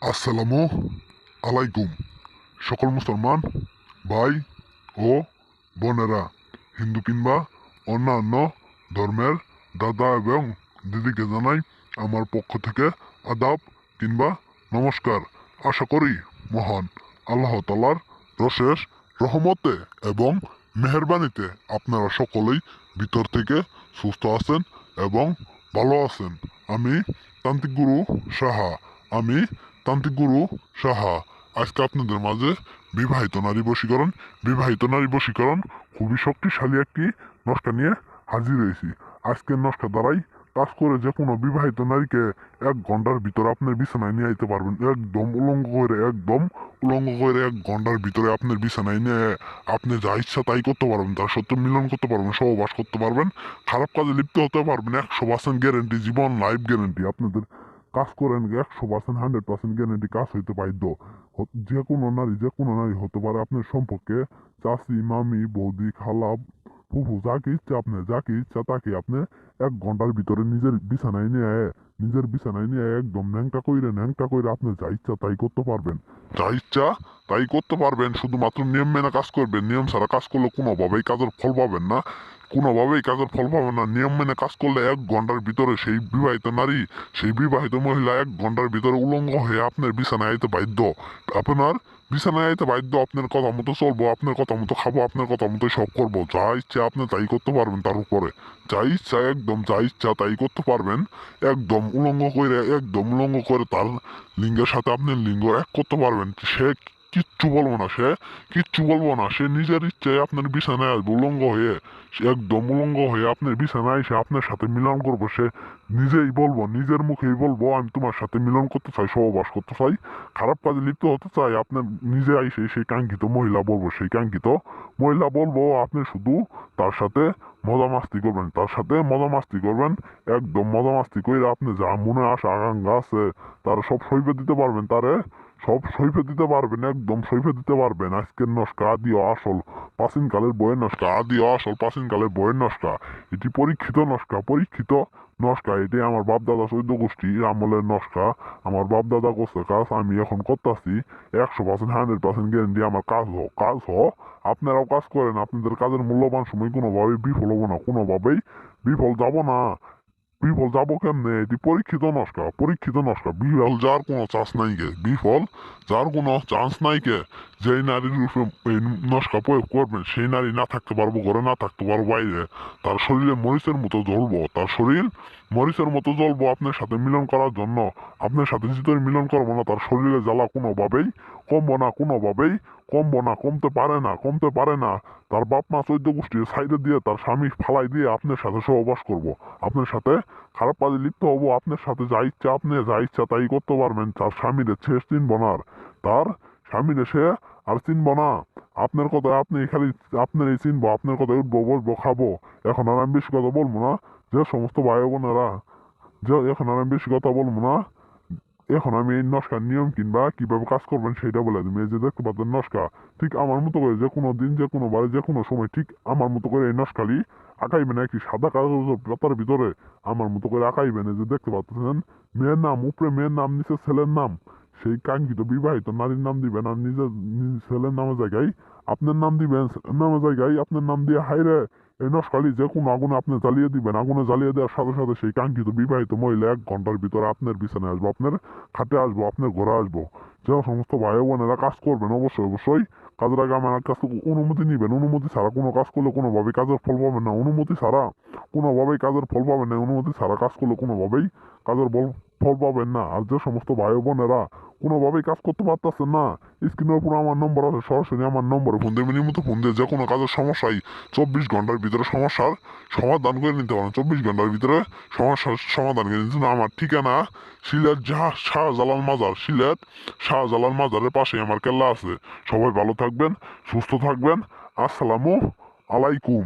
আসসালামু আলাইকুম সকল মুসলমান ভাই ও বোনেরা, হিন্দু কিংবা অন্যান্য ধর্মের দাদা এবং দিদিকে জানাই আমার পক্ষ থেকে আদাব কিংবা নমস্কার। আশা করি মহান আল্লাহ তাআলার অশেষ রহমতে এবং মেহেরবানিতে আপনারা সকলেই ভিতর থেকে সুস্থ আছেন এবং ভালো আছেন। আমি তান্ত্রিক গুরু সাহা আমি তান্ত্রিক গুরু সাহা আজকে আপনাদের মাঝে বিবাহিত নারী বশীকরণ খুবই শক্তিশালী একটি নস্কা নিয়ে হাজির হয়েছি। আজকের নস্কা দ্বারাই কাজ করে যে কোনো বিবাহিত নারীকে 1 ঘন্টার ভিতরে আপনার বিছানায় নিয়ে আইতে পারবেন। একদম উলঙ্গ করে 1 ঘন্টার ভিতরে আপনার বিছানায় নিয়ে আপনি যা ইচ্ছা তাই করতে পারবেন, তার সাথে মিলন করতে পারবেন, সহবাস করতে পারবেন, খারাপ কাজে লিপ্ত হতে পারবেন। 100% গ্যারেন্টি, জীবন লাইফ গ্যারেন্টি। আপনাদের কাজ করেন 100% 100% গ্যারেন্টি কাজ হইতে বাধ্য। যে কোনো নারী হতে পারে আপনার সম্পর্কে চাচি, মামি, বৌদি, খালা, ফুফু, যাকে ইচ্ছা তাকে আপনি 1 ঘন্টার ভিতরে নিজের বিছানায় নিয়ে একদম ন্যাংটা কইরে আপনি যা ইচ্ছা তাই করতে পারবেন। শুধুমাত্র নিয়ম মেনে কাজ করবেন। নিয়ম ছাড়া কাজ করলে কোনোভাবেই কাজের ফল পাবেন না। নিয়ম মেনে কাজ করলে 1 ঘন্টার ভিতরে সেই বিবাহিত মহিলা 1 ঘন্টার ভিতরে উলঙ্গ হয়ে আপনার বিছানায় আইতে বাধ্য। আপনার বিছানায় আইতে বাধ্য। আপনার কথা মতো চলবো, আপনার কথা মতো খাবো, আপনার কথা মতো সব করবো। যা ইচ্ছা আপনি তাই করতে পারবেন। তার উপরে যা ইচ্ছা তাই করতে পারবেন। একদম উলঙ্গ করে তার লিঙ্গের সাথে আপনার লিঙ্গ এক করতে পারবেন। সে কিচ্ছু বলবো না। সে নিজের ইচ্ছায় আপনার বিছানায় আসবে উলঙ্গ হয়ে আপনার বিছানায় এসে আপনার সাথে মিলন করবো। সে নিজের মুখেই বলবো, আমি তোমার সাথে মিলন করতে চাই, সহবাস করতে চাই, খারাপ কাজে লিপ্ত হতে চাই। আপনার নিজে আইসে সেই কাঙ্ক্ষিত মহিলা বলবো আপনি শুধু তার সাথে মজা মাস্তি করবেন। একদম মজা মাস্তি করে আপনি যা মনে আশা আকাঙ্ক্ষা আছে তারা সব সইফে দিতে পারবেন। একদম সইফে দিতে পারবেন। আজকের নস্কা আদি ও আসল প্রাচীনকালের বইয়ের নস্কা। এটি পরীক্ষিত নস্কা। এটি আমার বাপ দাদা 14 গোষ্ঠীর আমলের নস্কা। আমার বাপ দাদা করছে কাজ, আমি এখন করতেছি। 100% 100% গ্যারেন্টি আমার কাজ হোক। আপনারাও কাজ করেন। আপনাদের কাজের মূল্যবান সময় কোনোভাবেই বিফল হবো না, কোনোভাবেই বিফল যাব না। বিফল যাবো কেমনে? এটি পরীক্ষিত নস্কা। বিফল যার কোনো চান্স নাই কে। যেই নারীর উপরে এই নস্কা প্রয়োগ করবেন সেই নারী না থাকতে পারবো ঘরে, না থাকতে পারবো বাইরে। তার শরীরে মরিচের মতো জ্বলবো আপনার সাথে মিলন করার জন্য। আপনার সাথে যদি মিলন করবো না, তার শরীরে জ্বালা কোনোভাবেই কমতে পারে না। তার বাপ মা 14 গোষ্ঠীর সাইডে দিয়ে তার স্বামী ফালাই দিয়ে আপনার সাথে সহবাস করবো। আপনার সাথে খারাপ কাজে লিপ্ত হবো। আপনার সাথে যা ইচ্ছা তাই করতে পারবেন। তার স্বামীরে সে আর চিনব না। আপনার কথা আপনার এই চিনবো, আপনার কথা উঠবো, বসবো, খাবো। এখন আর আমি বেশি কথা বলবো না। যে সমস্ত ভাই বোনেরা, এখন আর আমি বেশি কথা বলবো না। এখন আমি এই নস্কার নিয়ম কিংবা কিভাবে কাজ করবেন সেটা বলে দিই। এই যে দেখতে পাচ্ছেন নস্কা, ঠিক আমার মতো করে যে কোনো দিন, যে কোনো বারে, যে কোনো সময় ঠিক আমার মতো করে এই নস্কালি আঁকাইবেন। একটি সাদা কাগজের পাতার ভিতরে আমার মতো করে আঁকাইবেন। এই যে দেখতে পাচ্ছেন, মেয়ের নাম উপরে, মেয়ের নাম নিচে ছেলের নাম। সেই কাঙ্ক্ষিত বিবাহিত নারীর নাম দিবেন, আর ছেলের নামের জায়গায় আপনার নাম দিবেন। আপনার নাম দিয়ে হাইরে এই নস্কালি যে কোনো আগুনে আপনি জ্বালিয়ে দিবেন। আগুনে জ্বালিয়ে দেওয়ার সাথে সাথে সেই কাঙ্ক্ষিত বিবাহিত মহিলা 1 ঘন্টার ভিতরে আপনার বিছানায় আসবো, আপনার খাটে আসবো, আপনার ঘরে আসবো। যে সমস্ত ভাই বোনেরা কাজ করবেন, অবশ্যই কাজের আগে আমার কাছ থেকে অনুমতি নিবেন। অনুমতি ছাড়া কোনো কাজ করলে কোনোভাবেই কাজের ফল পাবেন না। অনুমতি ছাড়া কাজ করলে কোনোভাবেই ফল পাবেন না। আর যে সমস্ত ভাই বোনেরা কোনোভাবেই কাজ করতে পারতেছেন না, স্ক্রিনের উপর আমার নম্বর আছে, সরাসরি আমার নম্বরে ফোন দেবেন। নিয়মিত ফোন দিয়ে যে কোনো কাজের সমস্যায় 24 ঘন্টার ভিতরে সমস্যার সমাধান করে নিতে পারেন। 24 ঘন্টার ভিতরে সমস্যার সমাধান করে নিতে। আমার ঠিকানা সিলেট শাহজালাল মাজারের পাশে আমার কেল্লা আছে। সবাই ভালো থাকবেন, সুস্থ থাকবেন। আসসালামু আলাইকুম।